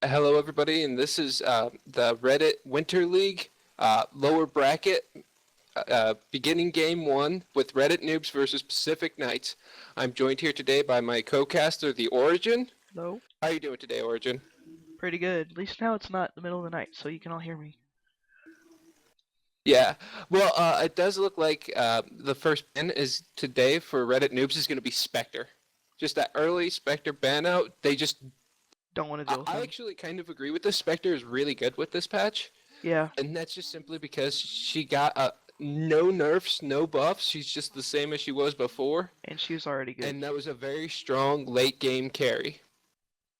Hello, everybody, and this is the Reddit Winter League lower bracket beginning game one with Reddit Noobs versus Pacific Knights. I'm joined here today by my co-caster, the Origin. Hello? How are you doing today, Origin? Pretty good. At least now it's not the middle of the night, so you can all hear me. Yeah, well, it does look like the first ban is today for Reddit Noobs is going to be Spectre. Just that early Spectre ban out. Don't want to I deal with I them. actually kind of agree with this. Spectre is really good with this patch. Yeah, And that's just simply because she got no nerfs, no buffs. She's just the same as she was before. and she was already good. And that was a very strong late game carry.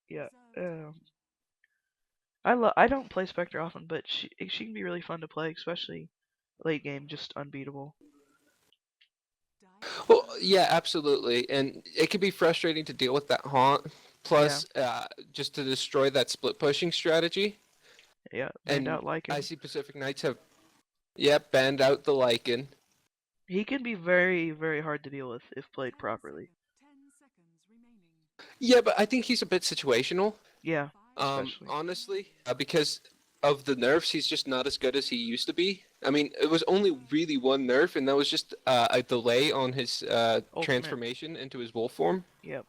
Yeah. I don't play Spectre often, but she can be really fun to play, especially late game, just unbeatable. Well, yeah, absolutely. And it can be frustrating to deal with that haunt. Yeah, Plus, just to destroy that split pushing strategy. yeah. Banned And out I Lycan. see Pacific Knights have, yep, banned out the Lycan. He can be very, very hard to deal with if played properly. Yeah, but I think he's a bit situational. Yeah, especially. Honestly, because of the nerfs, he's just not as good as he used to be. I mean, it was only really one nerf, and that was just a delay on his Ultimate. transformation into his wolf form. Yep.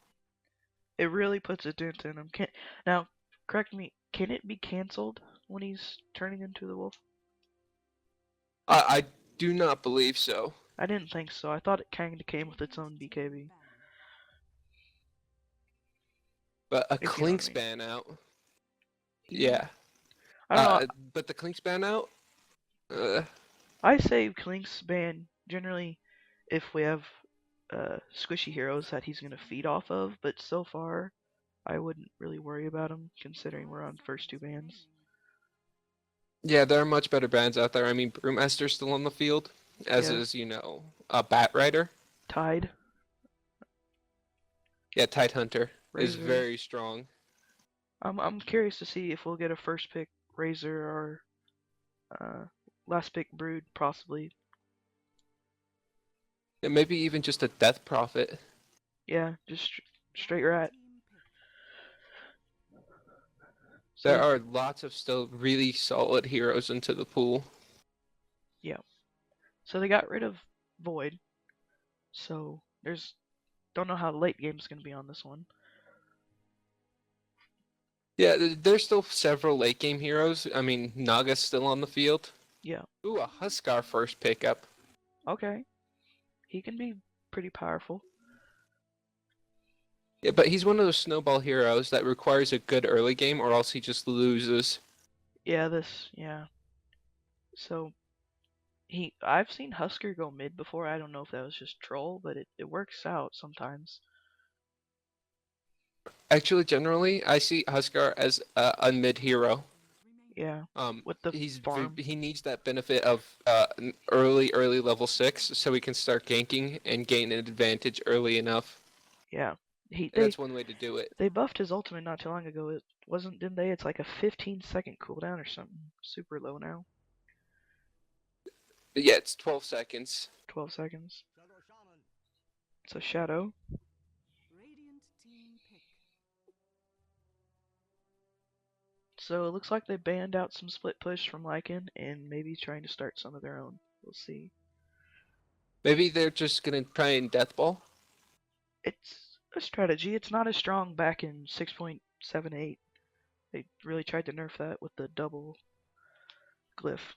It really puts a dent in him. Now, correct me, can it be cancelled when he's turning into the wolf? I do not believe so. I didn't think so. I thought it kind of came with its own BKB, But a if you know what Clink I mean. span out. He, Yeah. I don't know. But the Clink span out. Uh, I say Klink's ban generally if we have squishy heroes that he's gonna feed off of, but so far I wouldn't really worry about him considering we're on first two bans. yeah, there are much better bands out there. I mean, Brewmaster's still on the field, as Yeah, is a Bat Rider. Tide, Yeah, Tidehunter is Razor. very strong. I'm curious to see if we'll get a first pick Razor or uh, last pick Brood possibly. And maybe even just a Death Prophet. Yeah, just straight rat. There So are lots of still really solid heroes into the pool. yeah, so they got rid of Void. So there's don't know how late game's gonna be on this one. Yeah, there's still several late game heroes. I mean, Naga's still on the field. Yeah, Ooh, a Huskar first pickup. okay. He can be pretty powerful. Yeah, but he's one of those snowball heroes that requires a good early game or else he just loses. Yeah. So I've seen Husker go mid before. I don't know if that was just troll, but it works out sometimes. Actually, generally, I see Huskar as a mid hero. Yeah, with the farm. He needs that benefit of an early level 6 so he can start ganking and gain an advantage early enough. Yeah, he And that's one way to do it. they buffed his ultimate not too long ago. It wasn't didn't they? It's like a 15-second cooldown or something. Super low now. But yeah, it's 12 seconds. 12 seconds. It's a shadow. So it looks like they banned out some split push from Lycan and maybe trying to start some of their own. We'll see. Maybe they're just gonna try and death ball. It's a strategy. It's not as strong back in 6.78. They really tried to nerf that with the double glyph.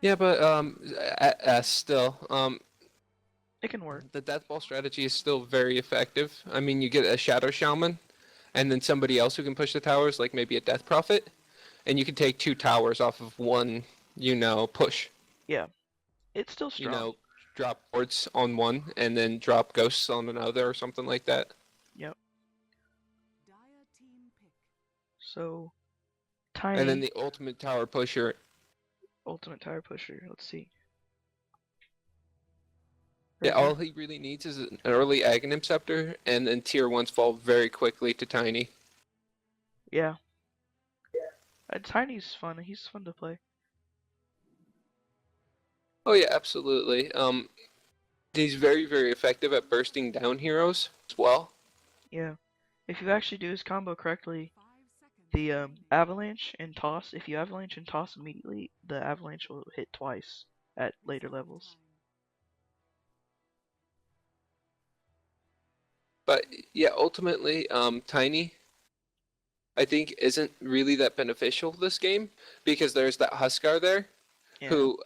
Yeah, but still, It can work. the death ball strategy is still very effective. I mean, you get a shadow shaman, and then somebody else who can push the towers, like maybe a death prophet, and you can take two towers off of one, push. Yeah, it's still You strong. know, drop wards on one and then drop ghosts on another or something like that. Yep. So And then tiny the ultimate tower pusher. ultimate tire pusher. Let's see. Yeah, all Razor. he really needs is an early Aghanim Scepter, and then tier ones fall very quickly to Tiny. Yeah. Tiny's fun. He's fun to play. Oh yeah, absolutely. He's very, very effective at bursting down heroes as well. Yeah. If you actually do his combo correctly, the avalanche and toss, if you avalanche and toss immediately, the avalanche will hit twice at later levels. But yeah, ultimately, Tiny, I think, isn't really that beneficial this game because there's that Huskar there Yeah, who,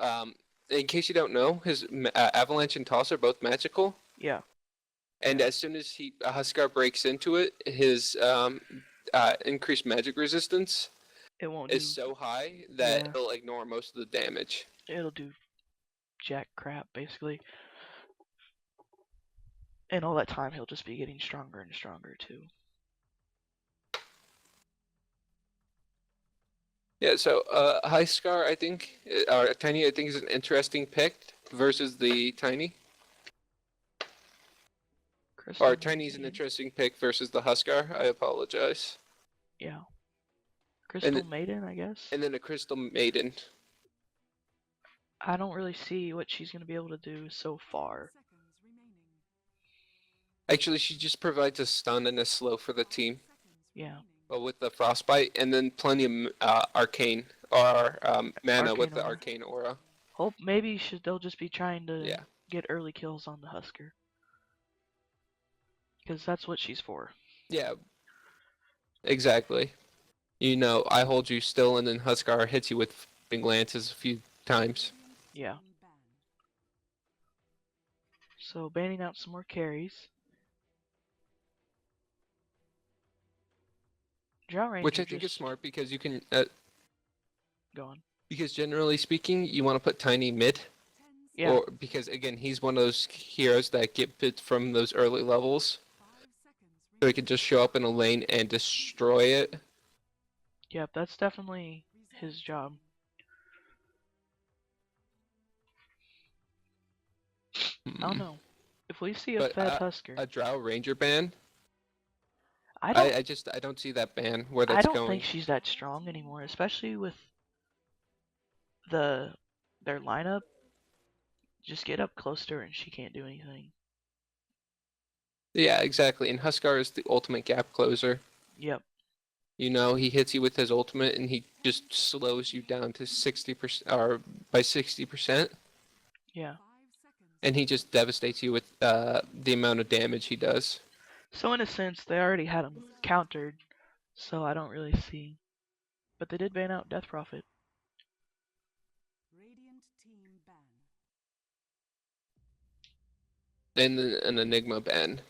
in case you don't know, his Avalanche and Toss are both magical. yeah, And yeah. as soon as Huskar breaks into it, his increased magic resistance It won't is do. so high that Yeah, it'll ignore most of the damage. it'll do jack crap basically. And all that time, he'll just be getting stronger and stronger too. Yeah, so Huskar, I think, or Tiny, I think is an interesting pick versus the Tiny. Or Crystal Tiny's an Maiden. interesting pick versus the Huskar. I apologize. Yeah, And Crystal Maiden, I guess. and then a Crystal Maiden. I don't really see what she's gonna be able to do so far. Actually, she just provides a stun and a slow for the team, Yeah, but with the frostbite, and then plenty of arcane or mana with Arcane the Aura. arcane aura. Hope maybe they'll just be trying to Yeah, get early kills on the Husker, because that's what she's for. yeah, exactly. You know, I hold you still, and then Huskar hits you with flipping lances a few times. Yeah. So banning out some more carries. Drow Which Ranger I think is just smart because you can, gone. because generally speaking, you want to put Tiny mid, Yeah, or because again, he's one of those heroes that get bit from those early levels, so he can just show up in a lane and destroy it. yep, that's definitely his job. I don't Hmm. know. If we see a But fed Husker, a Drow Ranger ban, I don't I don't see that ban where I that's don't think going. she's that strong anymore, especially with the their lineup. Just get up close to her and she can't do anything. Yeah, exactly. And Huskar is the ultimate gap closer. Yep. You know, he hits you with his ultimate and he just slows you down to 60% or by 60%, Yeah. and he just devastates you with the amount of damage he does. So in a sense, they already had him countered. So I don't really see. But they did ban out Death Prophet. And an Enigma ban,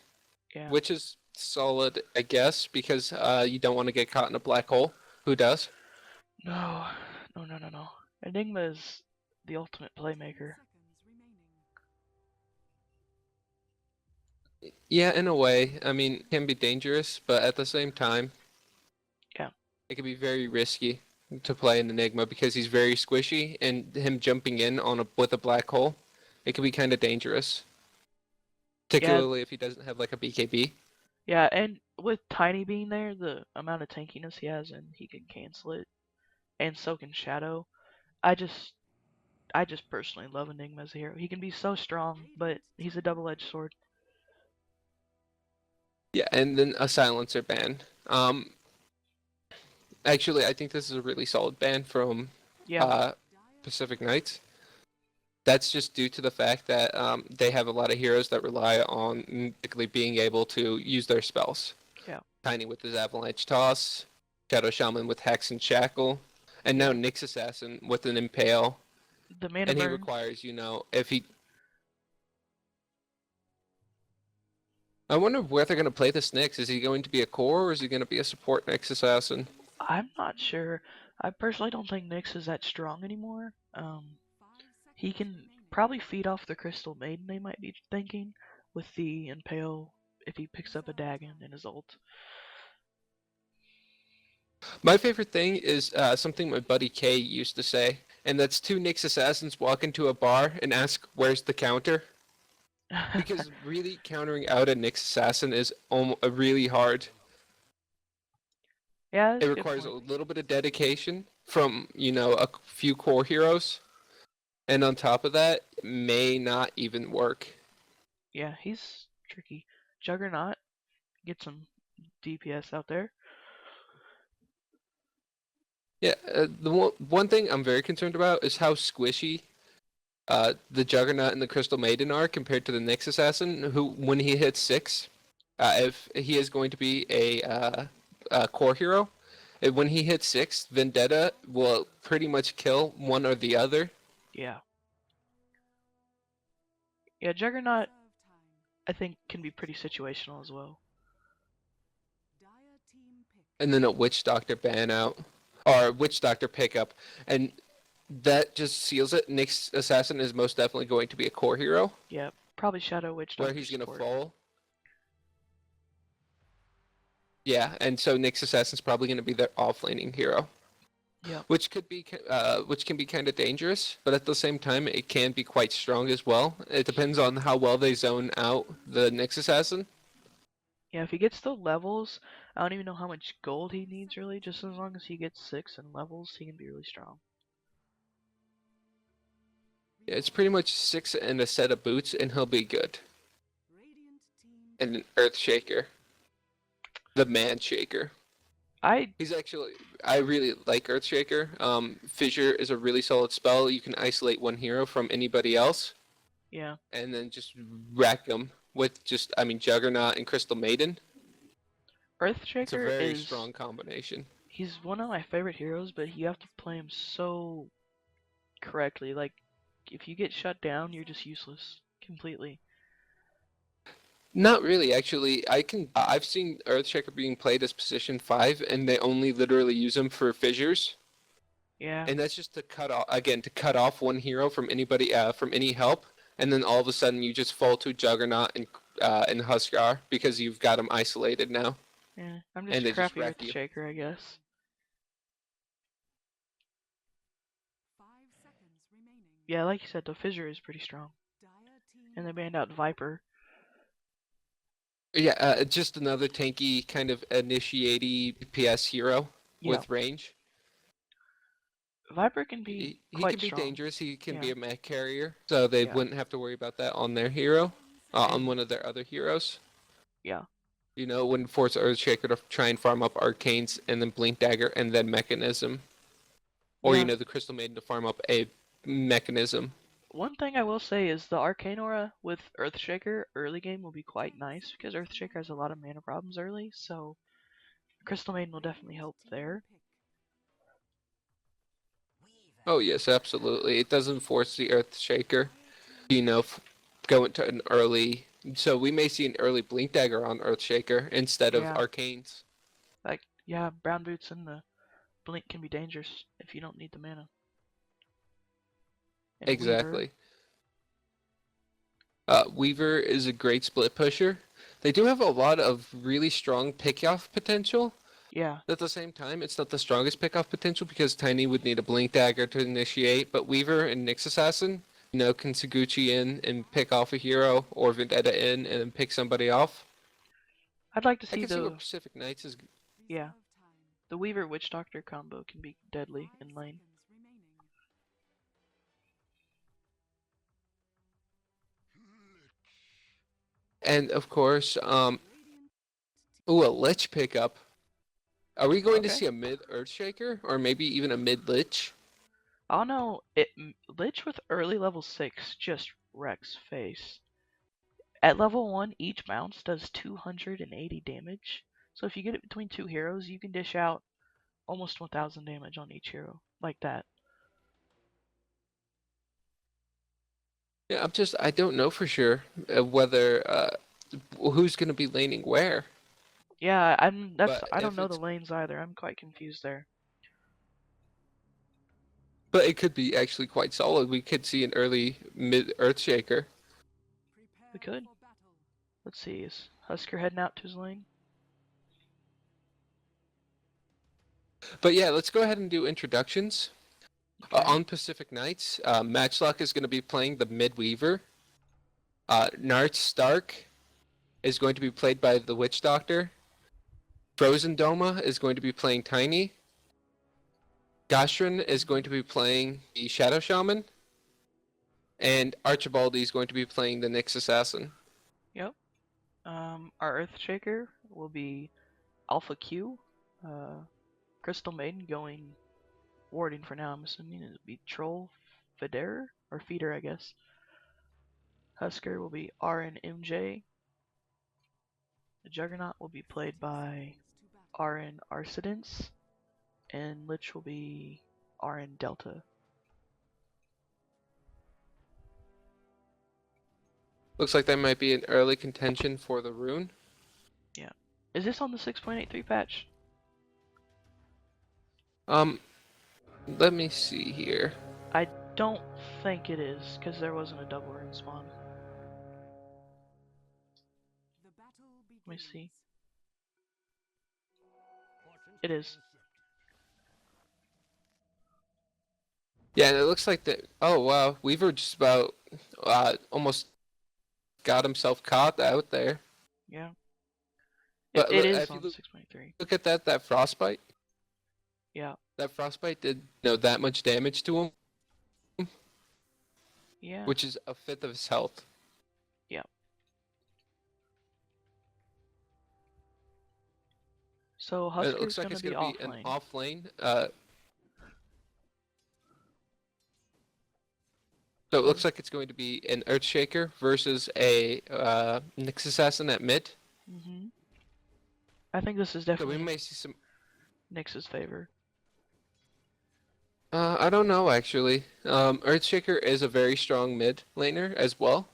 Yeah. which is solid, I guess, because you don't want to get caught in a black hole. Who does? No. No. No. No. No. Enigma is the ultimate playmaker. Yeah, in a way. I mean, it can be dangerous, but at the same time, Yeah. it can be very risky to play an Enigma because he's very squishy, and him jumping in on a with a black hole, it can be kind of dangerous, Yeah. particularly if he doesn't have like a BKB. Yeah. And with Tiny being there, the amount of tankiness he has, and he can cancel it, and so can Shadow. I just I just personally love Enigma as a hero. He can be so strong, but he's a double-edged sword. Yeah, and then a silencer ban. Actually, I think this is a really solid ban from Yeah. uh, Pacific Knights. That's just due to the fact that they have a lot of heroes that rely on basically being able to use their spells. Yeah. Tiny with his Avalanche Toss, Shadow Shaman with Hex and Shackle, and now Yeah. Nyx Assassin with an Impale. The mana And he burn. requires, you know, if he. I wonder where they're going to play this Nyx. Is he going to be a core or is he going to be a support Nyx Assassin? I'm not sure. I personally don't think Nyx is that strong anymore. He can probably feed off the Crystal Maiden, they might be thinking, with the Impale if he picks up a Dagon in his ult. My favorite thing is something my buddy Kay used to say, and that's two Nyx Assassins walk into a bar and ask, "Where's the counter?" Because really countering out a Nyx Assassin is really hard. Yeah, It that's a good requires a point. little bit of dedication from, you know, a few core heroes, and on top of that, it may not even work. Yeah, he's tricky. Juggernaut gets him DPS out there. Yeah, the one thing I'm very concerned about is how squishy the Juggernaut and the Crystal Maiden are compared to the Nyx Assassin, who, when he hits 6, if he is going to be a core hero, when he hits 6, Vendetta will pretty much kill one or the other. Yeah. Yeah, Juggernaut, I think, can be pretty situational as well. And then a Witch Doctor ban out, or Witch Doctor pickup, and that just seals it. Nyx Assassin is most definitely going to be a core hero, Yeah, probably Shadow Witch where Doctor he's going to support. fall. Yeah, and so Nyx Assassin's probably going to be their offlaning hero. Yep. Which can be kind of dangerous, but at the same time it can be quite strong as well. It depends on how well they zone out the Nyx Assassin. Yeah, if he gets the levels, I don't even know how much gold he needs really. Just as long as he gets 6 in levels, he can be really strong. Yeah, it's pretty much 6 and a set of boots, and he'll be good. And an Earth Shaker, the Man Shaker. I I really like Earth Shaker. Fissure is a really solid spell. You can isolate one hero from anybody else, yeah. and then just wreck them with Juggernaut and Crystal Maiden. It's a Earthshaker very is strong combination. he's one of my favorite heroes, but you have to play him so correctly. Like if you get shut down, you're just useless completely. Not really, actually. I've seen Earthshaker being played as position 5, and they only literally use him for fissures, Yeah. and that's just to cut off one hero from anybody from any help, and then all of a sudden you just fall to Juggernaut and Huskar because you've got them isolated now, Yeah. I'm just and a they just crappy wreck you. Earthshaker, I guess. Yeah, like you said, the Fissure is pretty strong. And they banned out Viper. Yeah, just another tanky kind of initiate PS hero Yeah. with range. Viper can be He quite can be strong. dangerous. He can Yeah. be a mech carrier, so they Yeah. wouldn't have to worry about that on their hero, on And one of their other heroes. yeah. You know, wouldn't force Earthshaker to try and farm up Arcanes and then Blink Dagger and then Mechanism, or Yeah. the Crystal Maiden to farm up a Mechanism. One thing I will say is the Arcane Aura with Earthshaker early game will be quite nice because Earthshaker has a lot of mana problems early, so Crystal Maiden will definitely help there. Oh yes, absolutely. It doesn't force the Earthshaker. You know, go into an early. So we may see an early Blink Dagger on Earthshaker instead of Yeah. Arcanes. Like, yeah, Brown Boots and the Blink can be dangerous if you don't need the mana. And Weaver, Exactly. Weaver is a great split pusher. They do have a lot of really strong pick-off potential. yeah, At the same time, it's not the strongest pick-off potential because Tiny would need a Blink Dagger to initiate, but Weaver and Nyx Assassin, can Saguchi in and pick off a hero, or Vendetta in and then pick somebody off. I'd like to I see can see where the Pacific Knights is. yeah the Weaver Witch Doctor combo can be deadly in lane. And of course, ooh, a Lich pickup. Are we going to Okay, see a mid Earthshaker, or maybe even a mid Lich? I don't know. Lich with early level 6 just wrecks face. At level 1, each bounce does 280 damage. So if you get it between two heroes, you can dish out almost 1000 damage on each hero. Like that. Yeah, I don't know for sure whether who's going to be laning where. Yeah, But I don't if know the it's lanes either. I'm quite confused there. but it could be actually quite solid. We could see an early mid Earthshaker. We could. Let's see, is Husker heading out to his lane? But yeah, let's go ahead and do introductions. Okay. On Pacific Knights, Matchlock is going to be playing the mid Weaver. Nart Stark is going to be played by the Witch Doctor. Frozen Doma is going to be playing Tiny. Gastron is going to be playing the Shadow Shaman. And Archibaldi is going to be playing the Nyx Assassin. Yep. Our Earthshaker will be Alpha Q. Crystal Maiden going warding for now. I'm assuming it'll be Troll Feder or Feeder, I guess. Husker will be RN MJ. The Juggernaut will be played by RN Arcidence, and Lich will be RN Delta. Looks like that might be an early contention for the rune. Yeah. Is this on the 6.83 patch? Let me see here. I don't think it is, because there wasn't a double rune spawn. Let me see. It is. Yeah, and it looks like that. Oh wow, Weaver just about almost got himself caught out there. Yeah. But It is if you on 6.3. look at that frostbite, Yeah. that frostbite did that much damage to him, Yeah. which is a fifth of his health. Yeah. So It Husker's looks like gonna it's be going to be off an lane. off lane. So it looks like it's going to be an Earthshaker versus a Nyx Assassin at mid. Mm-hmm. I think this is So we definitely may see some. Nyx's favor. I don't know actually. Earthshaker is a very strong mid laner as well.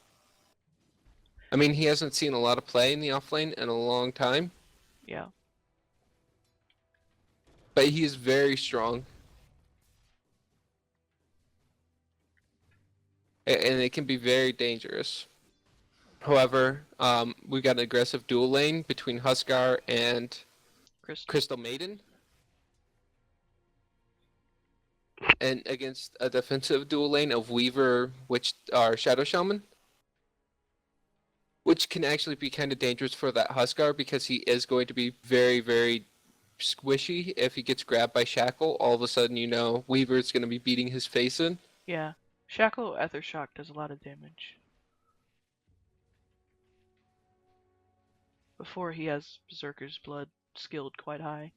I mean, he hasn't seen a lot of play in the off lane in a long time, Yeah. but he is very strong. And it can be very dangerous. However, we've got an aggressive dual lane between Huskar and Crystal Maiden. And against a defensive dual lane of Weaver, which are Shadow Shaman. Which can actually be kind of dangerous for that Huskar because he is going to be very, very squishy if he gets grabbed by Shackle. All of a sudden, Weaver's going to be beating his face in. Yeah. Shackle Aethershock does a lot of damage. Before he has Berserker's Blood skilled quite high.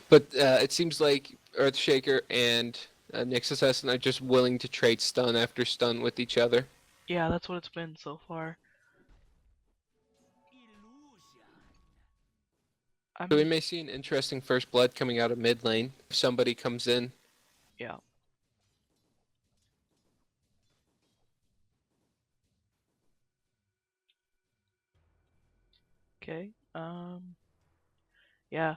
But it seems like Earthshaker and Nyx Assassin are just willing to trade stun after stun with each other. Yeah, that's what it's been so far. So we may see an interesting first blood coming out of mid lane if somebody comes in. Yeah. Okay. Yeah.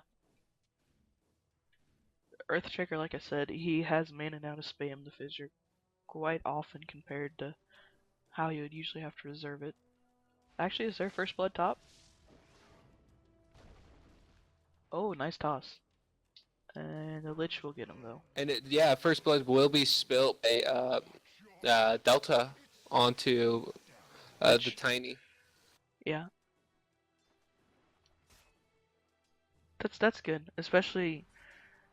Earthshaker, like I said, he has mana now to spam the Fissure quite often compared to how you would usually have to reserve it. Actually, is there first blood top? Oh, nice toss. And the Lich will get him though. And first blood will be spilt by Delta onto the Tiny. Yeah. That's good, especially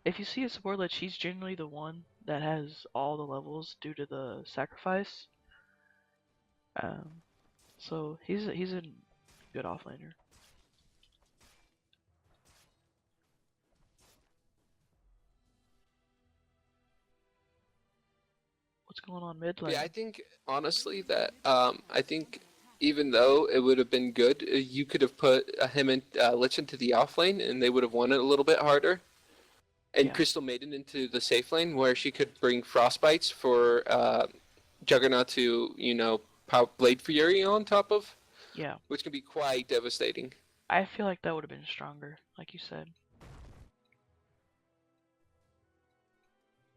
if you see a support Lich, he's generally the one that has all the levels due to the sacrifice. Um, so he's a good offlaner. What's going on mid lane? Yeah, I think honestly that I think even though it would have been good, you could have put him and Lich into the off lane, and they would have won it a little bit harder. And Yeah. Crystal Maiden into the safe lane, where she could bring Frostbites for Juggernaut to power Blade Fury on top of, Yeah. which can be quite devastating. I feel like that would have been stronger, like you said.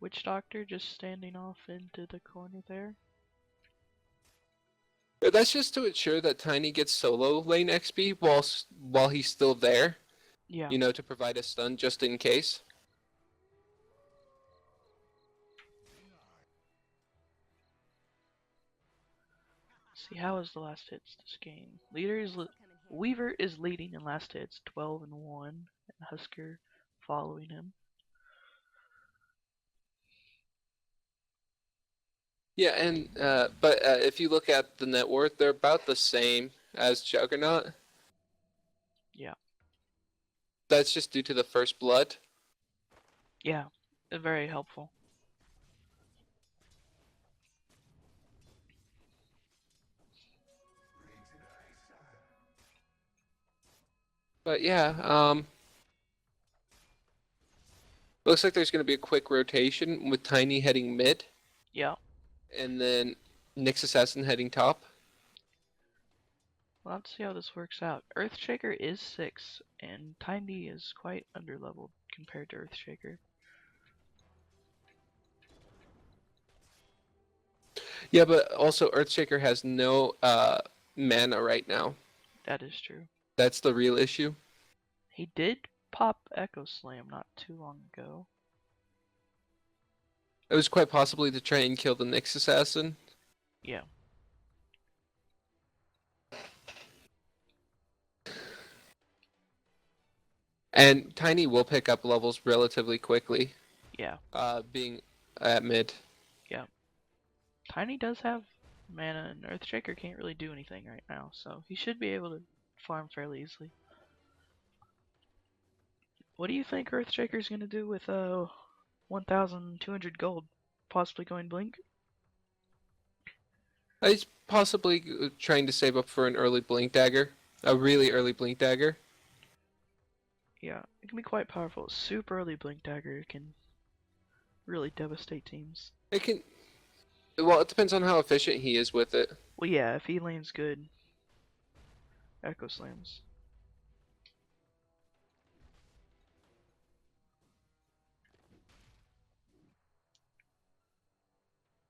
Witch Doctor just standing off into the corner there. That's just to ensure that Tiny gets solo lane XP while he's still there. Yeah. To provide a stun just in case. See, how is the last hits this game? Leader is Weaver is leading in last hits, 12-1, and Husker following him. Yeah, and but if you look at the net worth, they're about the same as Juggernaut. Yeah. That's just due to the first blood. Yeah. Very helpful. But yeah, looks like there's going to be a quick rotation with Tiny heading mid, Yeah. and then Nyx Assassin heading top. Well, let's see how this works out. Earthshaker is 6, and Tiny is quite underleveled compared to Earthshaker. Yeah, but also Earthshaker has no mana right now. That is true. That's the real issue. He did pop Echo Slam not too long ago. It was quite possibly to try and kill the Nyx Assassin. Yeah. And Tiny will pick up levels relatively quickly, Yeah. being at mid. Yeah. Tiny does have mana, and Earthshaker can't really do anything right now, so he should be able to farm fairly easily. What do you think Earthshaker's gonna do with 1,200 gold? Possibly going blink? He's possibly trying to save up for an early Blink Dagger. A really early Blink Dagger. Yeah, it can be quite powerful. Super early blink dagger can really devastate teams. It can. Well, it depends on how efficient he is with it. Well, yeah, if he lands good, Echo Slams.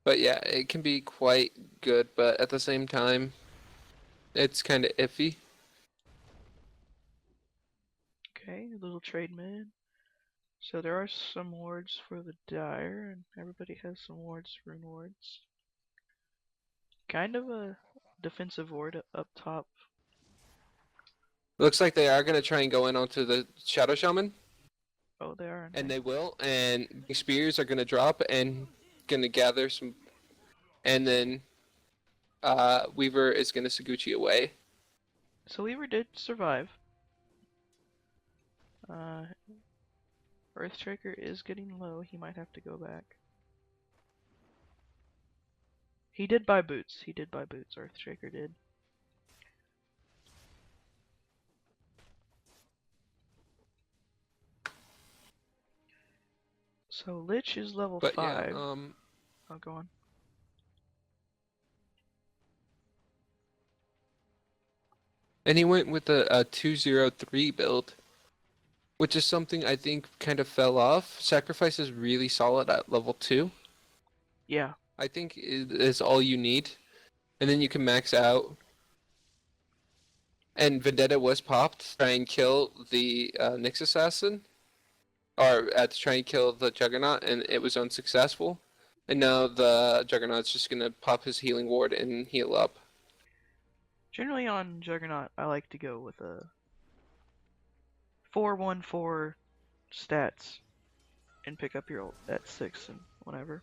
But yeah, it can be quite good, but at the same time, it's kind of iffy. Okay, a little trade mid. So there are some wards for the Dire, and everybody has some wards, rune wards. Kind of a defensive ward up top. Looks like they are going to try and go in onto the Shadow Shaman, Oh, they are, aren't and they? they will. And spears are going to drop and going to gather some. And then Weaver is going to Saguchi away. So Weaver did survive. Earthshaker is getting low. He might have to go back. He did buy boots. He did buy boots. Earthshaker did. So Lich is level But yeah, 5. Oh, go on. and he went with a 203 build, which is something I think kind of fell off. Sacrifice is really solid at level 2. Yeah. I think it is all you need. And then you can max out. And Vendetta was popped to try and kill the Nyx Assassin. Or to try and kill the Juggernaut, and it was unsuccessful. And now the Juggernaut's just going to pop his healing ward and heal up. Generally on Juggernaut, I like to go with a 4-1-4 stats and pick up your ult at 6 and whatever.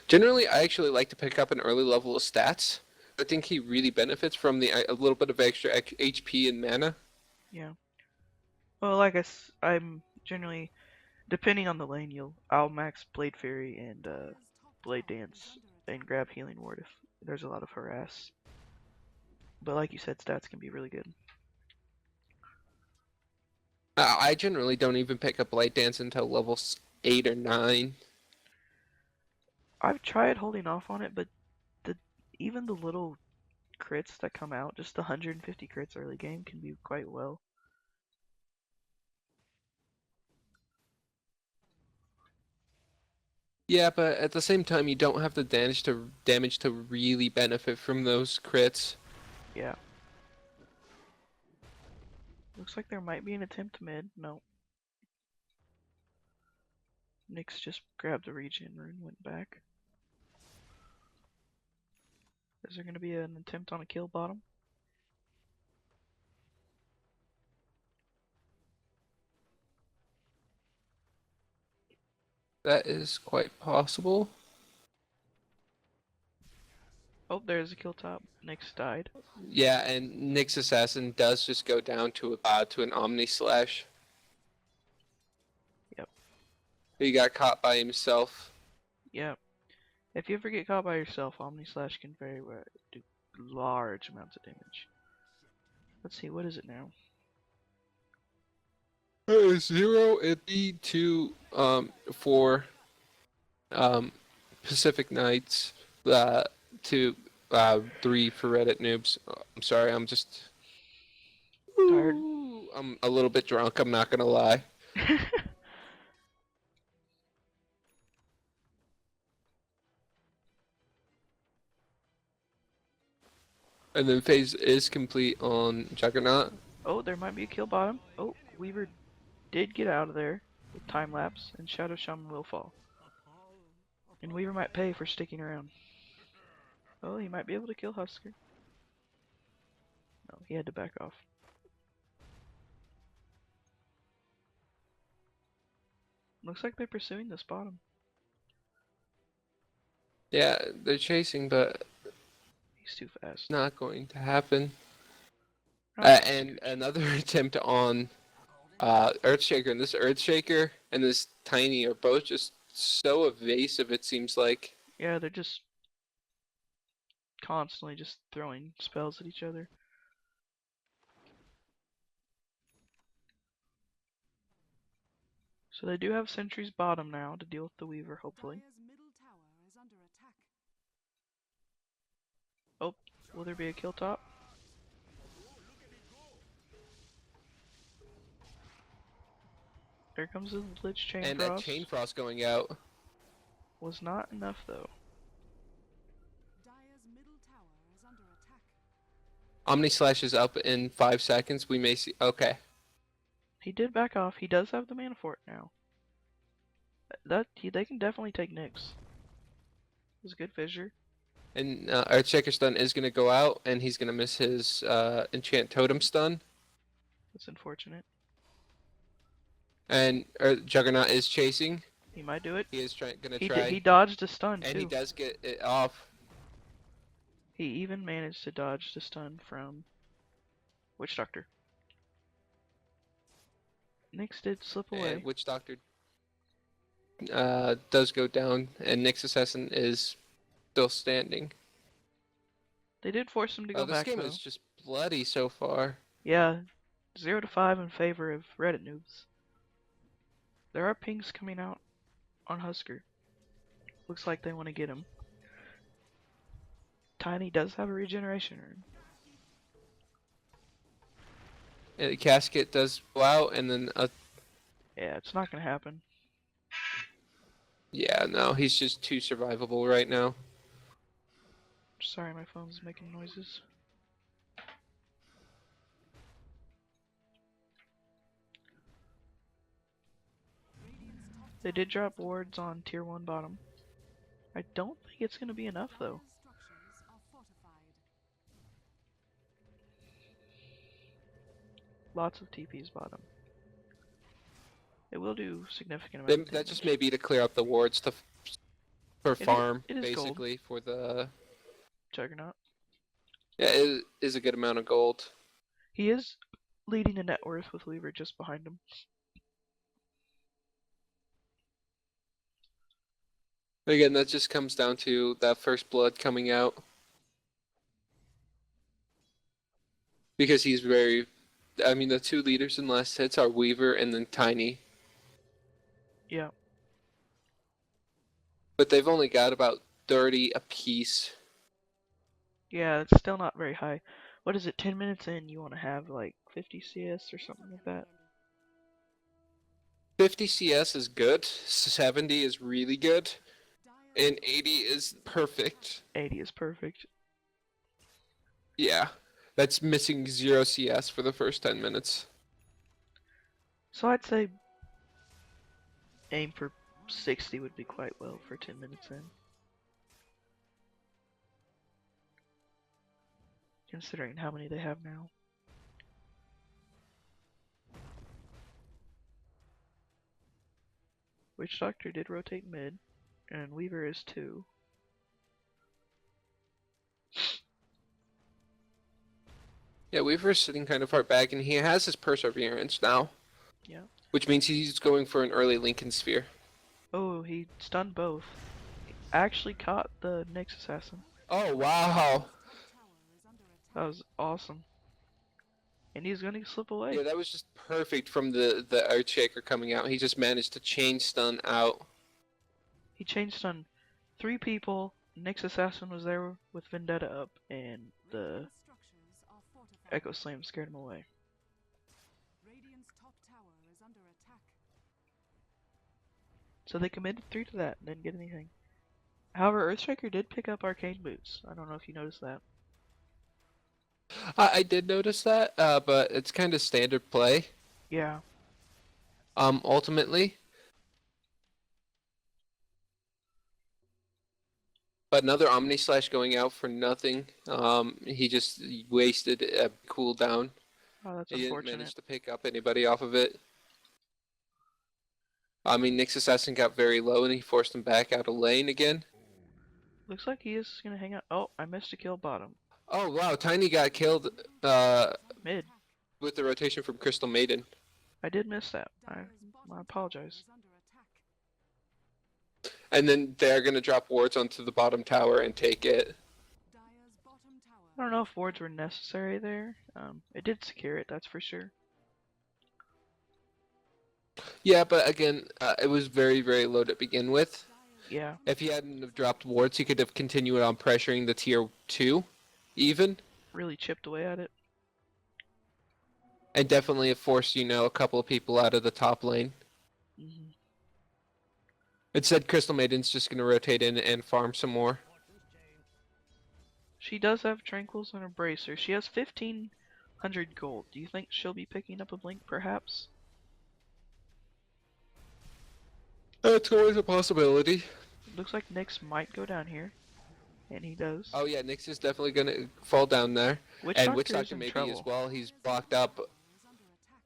Generally, I actually like to pick up an early level of stats. I think he really benefits from a little bit of extra HP and mana. Yeah. Well, I'm generally, depending on the lane, I'll max Blade Fury and Blade Dance and grab Healing Ward if there's a lot of harass. But like you said, stats can be really good. I generally don't even pick up Light Dance until level 8 or 9. I've tried holding off on it, but the even the little crits that come out, just the 150 crits early game, can be quite well. Yeah, but at the same time, you don't have the damage to really benefit from those crits. Yeah. Looks like there might be an attempt mid. No. Nyx just grabbed the regen rune, went back. Is there going to be an attempt on a kill bottom? That is quite possible. Oh, there's a kill top. Nyx died. Yeah, and Nick's assassin does just go down to an Omni Slash. Yep. He got caught by himself. Yep. If you ever get caught by yourself, Omni Slash can very well do large amounts of damage. Let's see, what is it now? 0 it'd be 2 for Pacific Knights, 2 3 for Reddit Noobs. I'm sorry, I'm just Tired? I'm a little bit drunk, I'm not gonna lie. And then phase is complete on Juggernaut. Oh, there might be a kill bottom. Oh, Weaver did get out of there with time lapse, and Shadow Shaman will fall. And Weaver might pay for sticking around. Oh, he might be able to kill Husker. No, he had to back off. Looks like they're pursuing this bottom. Yeah, they're chasing, but He's too fast. not going to happen. Not And another attempt on Earthshaker, and this Earthshaker and this Tiny are both just so evasive, it seems like. Yeah, they're just constantly just throwing spells at each other. So they do have Sentry's bottom now to deal with the Weaver, hopefully. Oh, will there be a kill top? There comes the Lich Chain And Frost. that Chain Frost going out. Was not enough though. Omni Slash is up in 5 seconds. We may see. Okay. He did back off. He does have the mana for it now. They can definitely take Nyx. It was a good fissure. And Earthshaker stun is going to go out, and he's going to miss his Enchant Totem stun. That's unfortunate. And Juggernaut is chasing. He might do it. He is going to He try. he dodged a stun and too. he does get it off. He even managed to dodge the stun from Witch Doctor. Nyx did slip away. And Witch Doctor does go down, and Nick's assassin is still standing. They did force him to go This back game though. is just bloody so far. Yeah, 0 to 5 in favor of Reddit Noobs. There are pings coming out on Husker. Looks like they want to get him. Tiny does have a regeneration rune. And the casket does blow out, and then Yeah, it's not gonna happen. yeah, no, he's just too survivable right now. Sorry, my phone's making noises. They did drop wards on tier 1 bottom. I don't think it's gonna be enough though. Lots of TPs bottom. It will do significant amount of damage. That just may be to clear up the wards for farm, it is basically, for the... Juggernaut. Yeah, it is a good amount of gold. He is leading the net worth with Weaver just behind him. Again, that just comes down to that first blood coming out. Because he's very... I mean, the 2 leaders in last hits are Weaver and then Tiny. Yeah. But they've only got about 30 apiece. Yeah, it's still not very high. What is it, 10 minutes in, you want to have like 50 CS or something like that? 50 CS is good, 70 is really good, and 80 is perfect. 80 is perfect. Yeah, that's missing 0 CS for the first 10 minutes. So I'd say aim for 60 would be quite well for 10 minutes in. Considering how many they have now. Witch Doctor did rotate mid, and Weaver is 2. Yeah, Weaver's sitting kind of far back, and he has his Perseverance now. Yeah. Which means he's going for an early Lincoln Sphere. Oh, he stunned both. He actually caught the Nyx Assassin. Oh, wow. That was awesome. And he's gonna slip away. Yeah, that was just perfect from the Earthshaker coming out. He just managed to chain stun out. He chain stunned 3 people. Nyx Assassin was there with Vendetta up, and the Echo Slam scared him away. So they committed 3 to that and didn't get anything. However, Earthshaker did pick up Arcane Boots. I don't know if you noticed that. I did notice that, but it's kind of standard play. Yeah. Ultimately. But another Omni Slash going out for nothing. He just wasted a cooldown. Oh, that's He didn't unfortunate. manage to pick up anybody off of it. I mean, Nyx Assassin got very low and he forced him back out of lane again. Looks like he is gonna hang out. Oh, I missed a kill bottom. Oh wow, Tiny got killed Mid. with the rotation from Crystal Maiden. I did miss that. I apologize. And then they're going to drop wards onto the bottom tower and take it. I don't know if wards were necessary there. It did secure it, that's for sure. Yeah, but again, it was very, very low to begin with. Yeah. If he hadn't have dropped wards, he could have continued on pressuring the tier 2, even. Really chipped away at it. And definitely have forced, a couple of people out of the top lane. Mm-hmm. Instead, Crystal Maiden's just going to rotate in and farm some more. She does have Tranquils and a Bracer. She has 1,500 gold. Do you think she'll be picking up a Blink, perhaps? That's always a possibility. Looks like Nyx might go down here. And he does. Oh yeah, Nyx is definitely going to fall down there. Witch And Doctor Witch is Doctor in maybe trouble. as well. He's blocked up.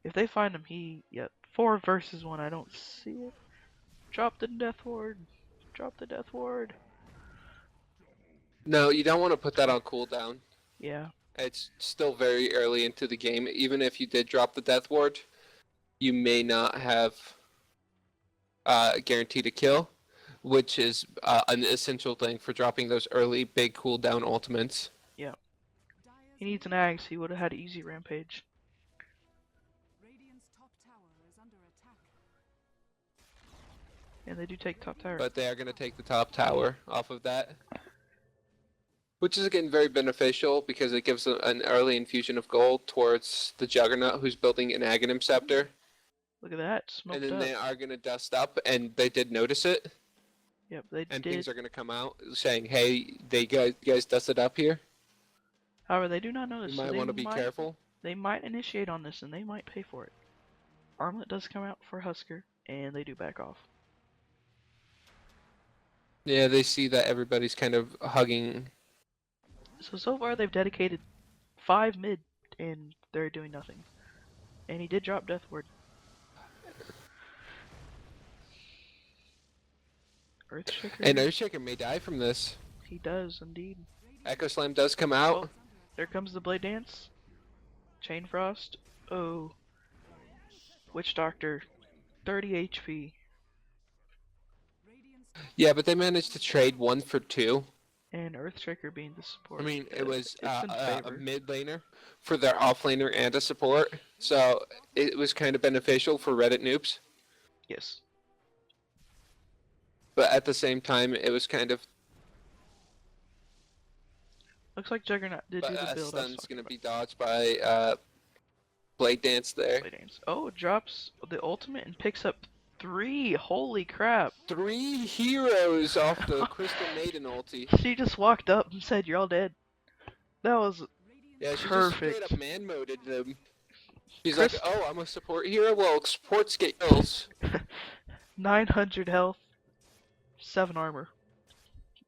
If they find him, Yep. 4 versus 1. I don't see it. Drop the Death Ward. Drop the Death Ward. No, you don't want to put that on cooldown. Yeah. It's still very early into the game. Even if you did drop the Death Ward, you may not have guaranteed a kill, which is an essential thing for dropping those early big cooldown ultimates. Yeah. He needs an axe. He would have had easy rampage. And they do take top tower. But they are going to take the top tower off of that. Which is again very beneficial because it gives an early infusion of gold towards the Juggernaut who's building an Aghanim Scepter. Look at that, smoked And then up. they are going to dust up, and they did notice it. Yep, they And did. things are going to come out saying, hey, you guys dusted up here. However, they do not notice. You might want to be careful. They might initiate on this, and they might pay for it. Armlet does come out for Husker, and they do back off. Yeah, they see that everybody's kind of hugging. So far they've dedicated 5 mid, and they're doing nothing. And he did drop Death Ward. Earthshaker. And Earthshaker may die from this. He does, indeed. Echo Slam does come out. Oh, there comes the Blade Dance. Chain Frost. Oh. Witch Doctor. 30 HP. Yeah, but they managed to trade 1 for 2. And Earthshaker being the support. I mean, it was it's in a favor. mid laner for their off laner and a support. So it was kind of beneficial for Reddit noobs. Yes. But at the same time, it was kind of... Looks like Juggernaut did do the build. I was Stun's talking going to about. be dodged by Blade Dance there. Blade Dance. Oh, drops the ultimate and picks up 3. Holy crap. 3 heroes off the Crystal Maiden ulti. She just walked up and said, "You're all dead." That was Yeah, she perfect. just straight up man-moded them. She's Chris- like, oh, I'm a support hero? Well, supports get kills. 900 health, 7 armor.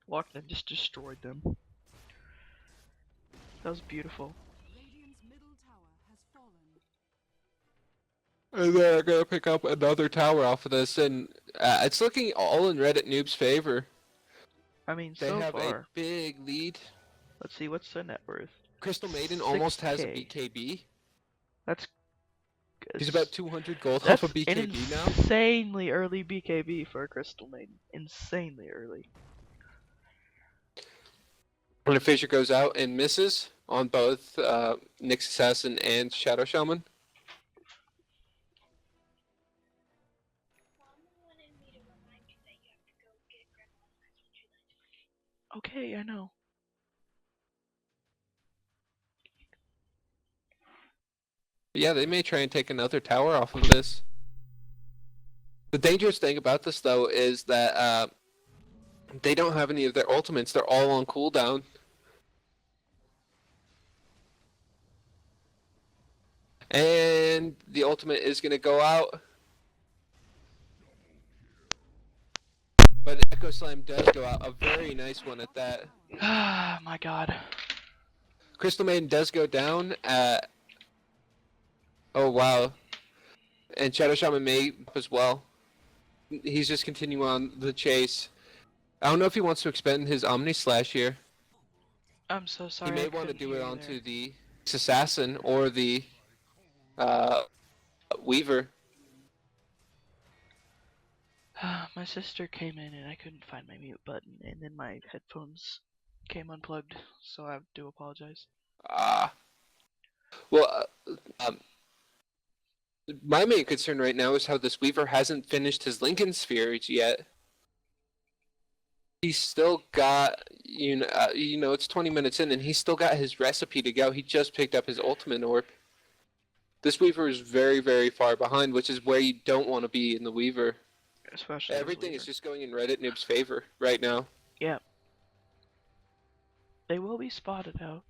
Walked in, just destroyed them. That was beautiful. And they're going to pick up another tower off of this, and It's looking all in Reddit Noob's favor. I mean, They so have a far. big lead. Let's see, what's the net worth? Crystal Maiden almost has a 6K. BKB. That's He's about 200 gold off that's a an BKB now. insanely early BKB for a Crystal Maiden. Insanely early. When a Fissure goes out and misses on both Nyx Assassin and Shadow Shaman. Okay, I know. But yeah, they may try and take another tower off of this. The dangerous thing about this, though, is that they don't have any of their ultimates. They're all on cooldown. And the ultimate is going to go out. But Echo Slam does go out. A very nice one at that. Ah, my god. Crystal Maiden does go down at... Oh, wow. And Shadow Shaman may as well. He's just continuing on the chase. I don't know if he wants to expend his Omni Slash here. I'm so sorry. He may I want to couldn't do hear it you onto there. the Assassin or the Weaver. My sister came in and I couldn't find my mute button, and then my headphones came unplugged, so I do apologize. Well, my main concern right now is how this Weaver hasn't finished his Lincoln Spheres yet. He's still got, it's 20 minutes in, and he's still got his recipe to go. He just picked up his ultimate orb. This Weaver is very, very far behind, which is where you don't want to be in the Weaver. Especially Everything is just going in Reddit Noob's favor right now. Yeah. They will be spotted out,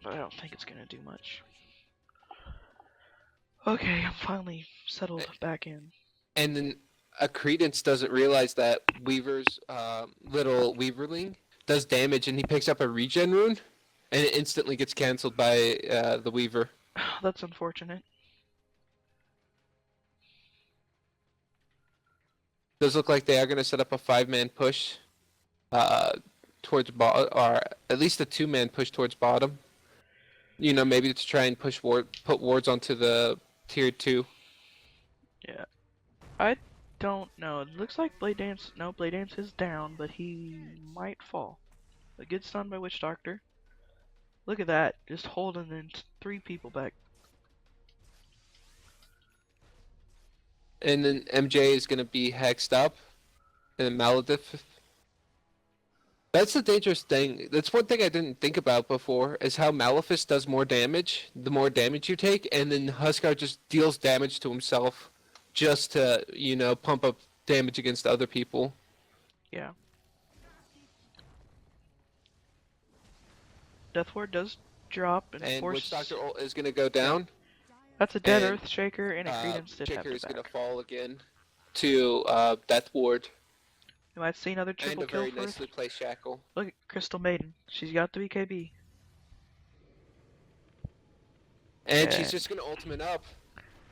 but I don't think it's gonna do much. Okay, I'm finally settled back in. And then a Credence doesn't realize that Weaver's little Weaverling does damage, and he picks up a regen rune, and it instantly gets cancelled by the Weaver. That's unfortunate. Does look like they are going to set up a 5-man push towards bottom, or at least a 2-man push towards bottom. Maybe to try and put wards onto the tier 2. Yeah. I don't know. It looks like Blade Dance. No, Blade Dance is down, but he might fall. A good stun by Witch Doctor. Look at that. Just holding in 3 people back. And then MJ is going to be hexed up. And then Maladif. That's the dangerous thing. That's one thing I didn't think about before, is how Maleficent does more damage, the more damage you take, and then Huskar just deals damage to himself just to, pump up damage against other people. Yeah. Death Ward does drop and Witch force. Doctor ult is going to go down. That's a dead and, Earthshaker, and a Credence did have Shaker to is going to back. fall again to Death Ward. You might see another triple And a kill very for nicely placed Shackle. Look at Crystal Maiden. She's got the BKB. And she's just going to ultimate up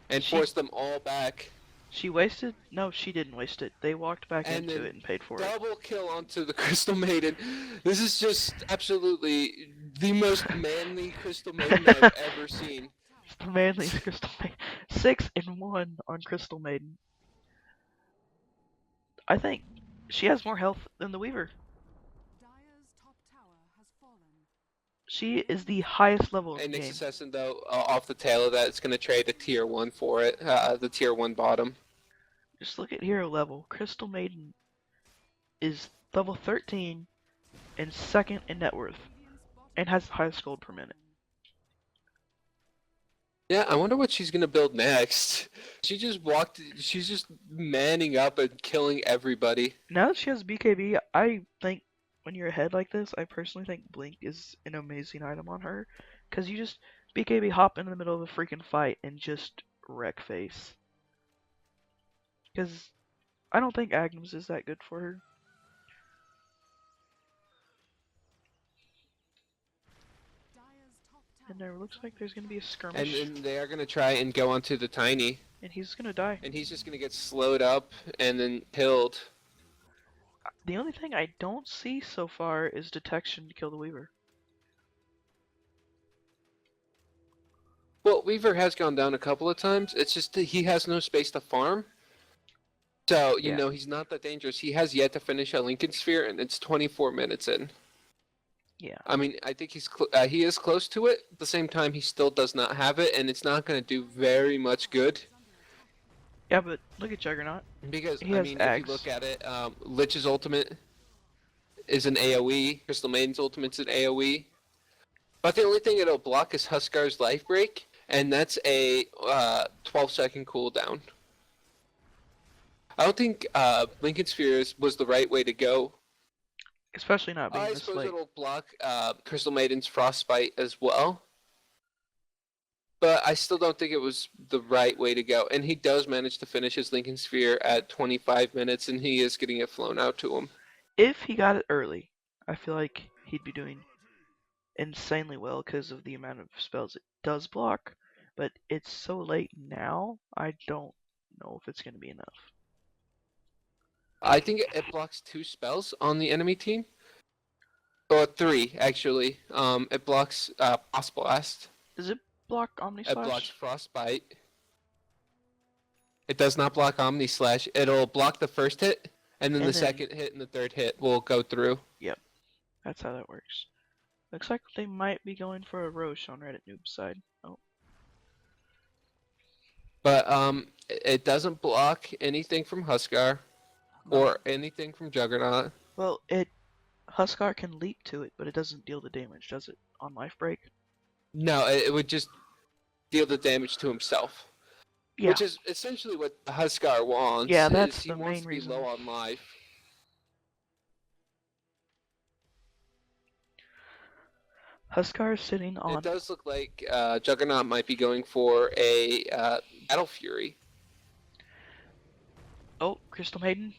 and force them all back. She wasted? No, she didn't waste it. They walked back And into it and paid for it. Double kill onto the Crystal Maiden. This is just absolutely the most manly Crystal Maiden I've ever seen. It's the manliest Crystal Maiden. 6-1 on Crystal Maiden. I think she has more health than the Weaver. She is the highest level in the game. And Nyx Assassin, though, off the tail of that, it's going to trade a tier 1 for it. The tier 1 bottom. Just look at hero level. Crystal Maiden is level 13 and 2nd in net worth. And has the highest gold per minute. Yeah, I wonder what she's going to build next. She's just manning up and killing everybody. Now that she has BKB, I think when you're ahead like this, I personally think Blink is an amazing item on her. Because you just BKB hop in the middle of a freaking fight and just wreck face. Because I don't think Agnes is that good for her. And there looks like there's going to be a skirmish. And they are going to try and go onto the Tiny. and he's gonna die. And he's just gonna get slowed up and then killed. The only thing I don't see so far is detection to kill the Weaver. Well, Weaver has gone down a couple of times. It's just that he has no space to farm. So, you Yeah. know, he's not that dangerous. He has yet to finish a Lincoln Sphere, and it's 24 minutes in. Yeah. I mean, I think he is close to it. At the same time, he still does not have it, and it's not going to do very much good. Yeah, but look at Juggernaut. Because, He I has mean, if you Axe. look at it, Lich's ultimate is an AoE. Crystal Maiden's ultimate's an AoE. But the only thing it'll block is Huskar's Life Break, and that's a 12-second cooldown. I don't think Lincoln Spheres was the right way to go. Especially not being I this suppose late. it'll block Crystal Maiden's Frostbite as well. But I still don't think it was the right way to go. And he does manage to finish his Lincoln Sphere at 25 minutes, and he is getting it flown out to him. If he got it early, I feel like he'd be doing insanely well because of the amount of spells it does block. But it's so late now, I don't know if it's going to be enough. I think it blocks 2 spells on the enemy team. Or 3, actually. It blocks Boss Blast. Does it block Omni It blocks Slash? Frostbite. It does not block Omni Slash. It'll block the first hit, and then And the then- second hit and the third hit will go through. Yep, that's how that works. Looks like they might be going for a Roche on Reddit Noobs side. Oh, But it doesn't block anything from Huskar or anything from Juggernaut. well, Huskar can leap to it, but it doesn't deal the damage, does it? On Life Break? No, it would just deal the damage to himself. Yeah. Which is essentially what Huskar wants. Yeah, that's he the wants main to be reason. low on life. Huskar is sitting on. It does look like Juggernaut might be going for a Battle Fury. Oh, Crystal Maiden.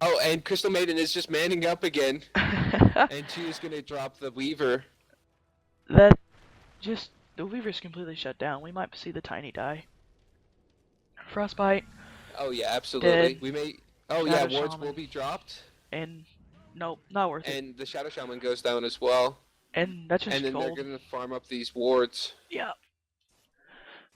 Oh, and Crystal Maiden is just manning up again. And she is going to drop the Weaver. That just the Weaver's completely shut down. We might see the Tiny die. Frostbite Oh, yeah, absolutely. Dead. We may. Oh, Shadow yeah, wards Shaman. will be dropped. and nope, not worth it. And the Shadow Shaman goes down as well. And that's just And then cold. they're going to farm up these wards. Yeah.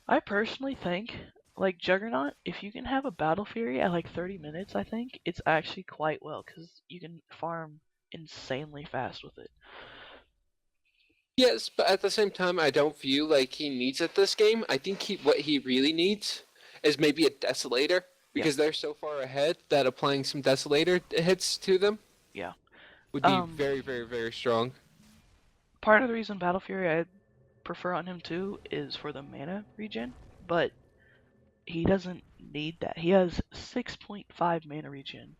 I personally think, like Juggernaut, if you can have a Battle Fury at like 30 minutes, I think it's actually quite well because you can farm insanely fast with it. Yes, but at the same time, I don't view like he needs it this game. I think what he really needs is maybe a Desolator because they're so far ahead that applying some Desolator hits to them would be very, very, very strong. Part of the reason Battle Fury I prefer on him too is for the mana regen, but he doesn't need that. He has 6.5 mana regen,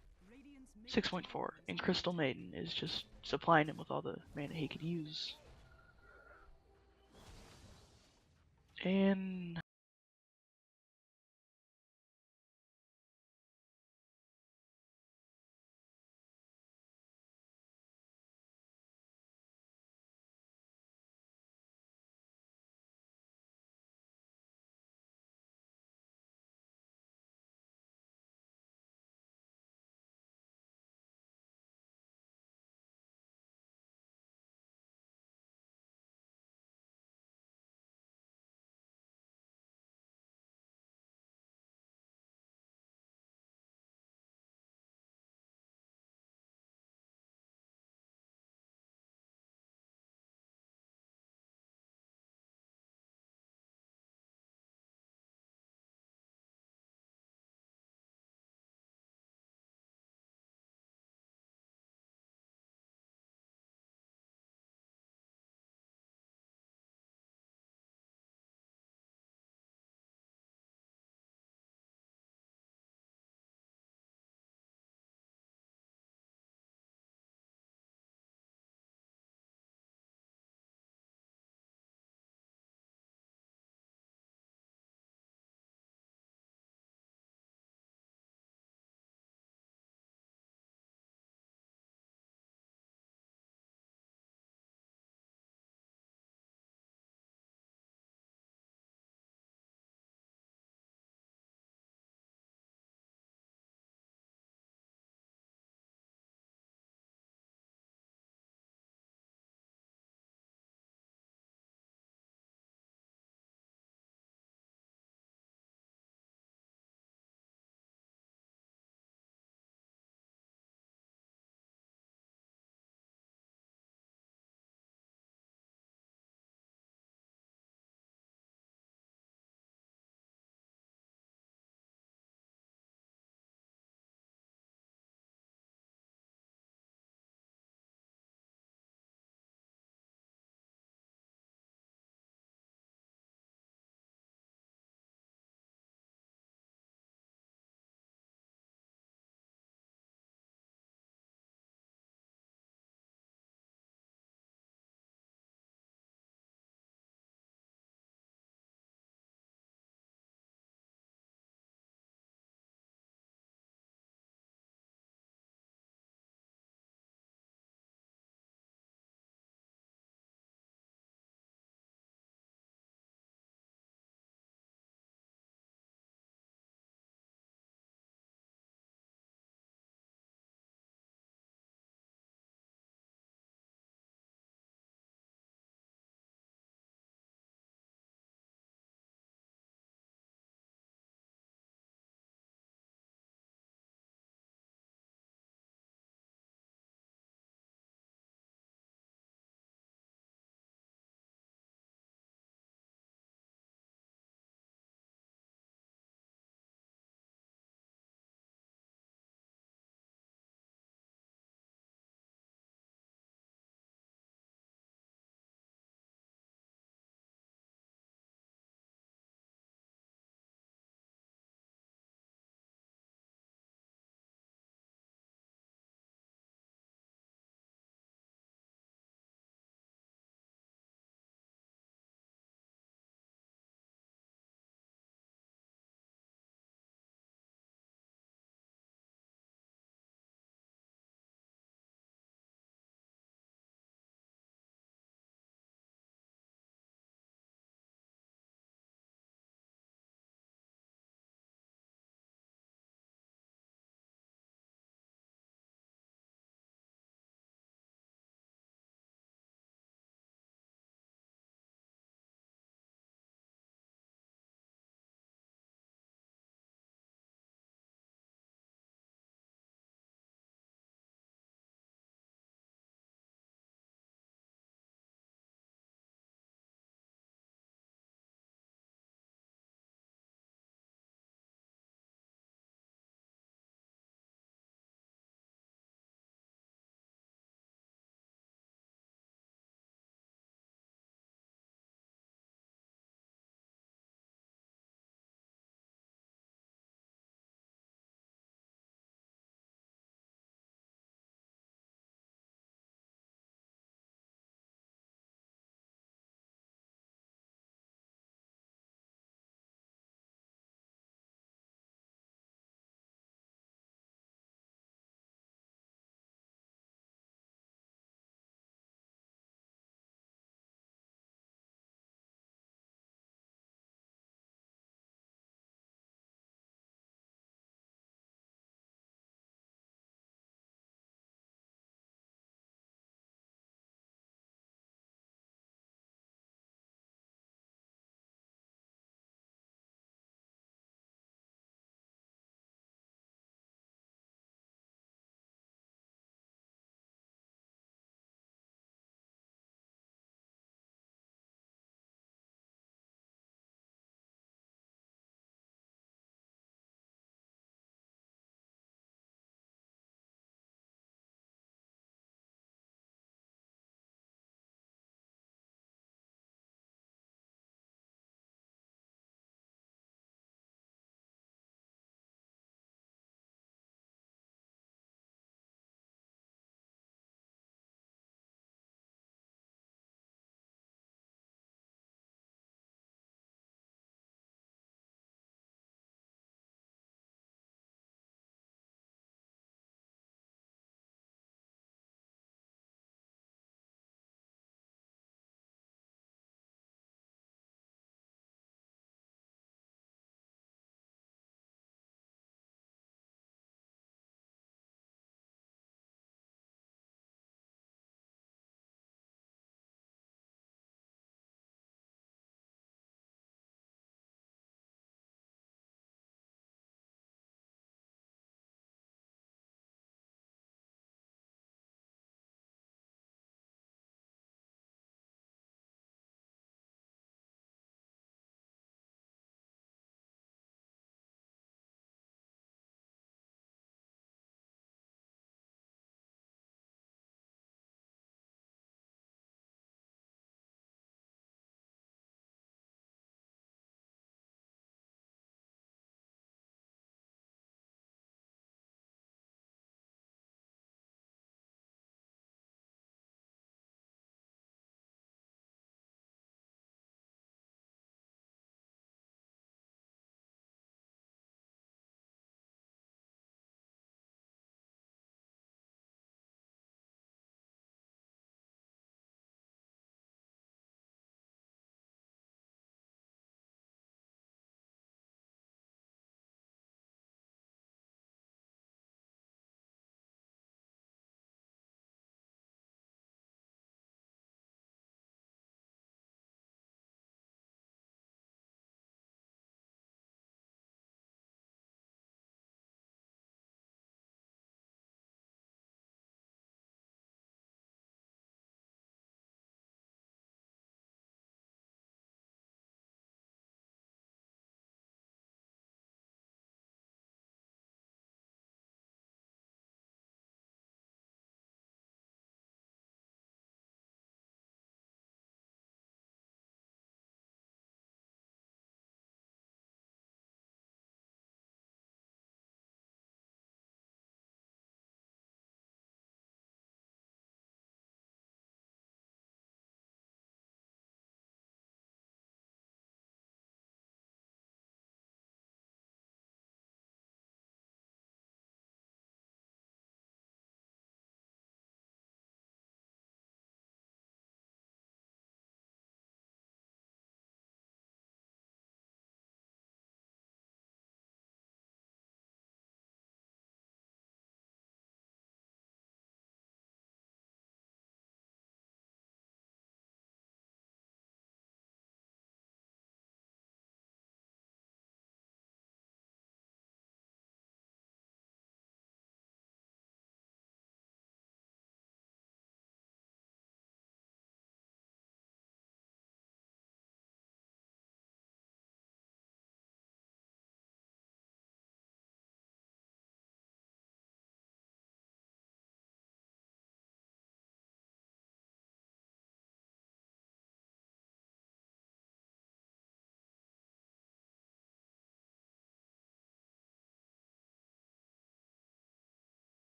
6.4, and Crystal Maiden is just supplying him with all the mana he could use. And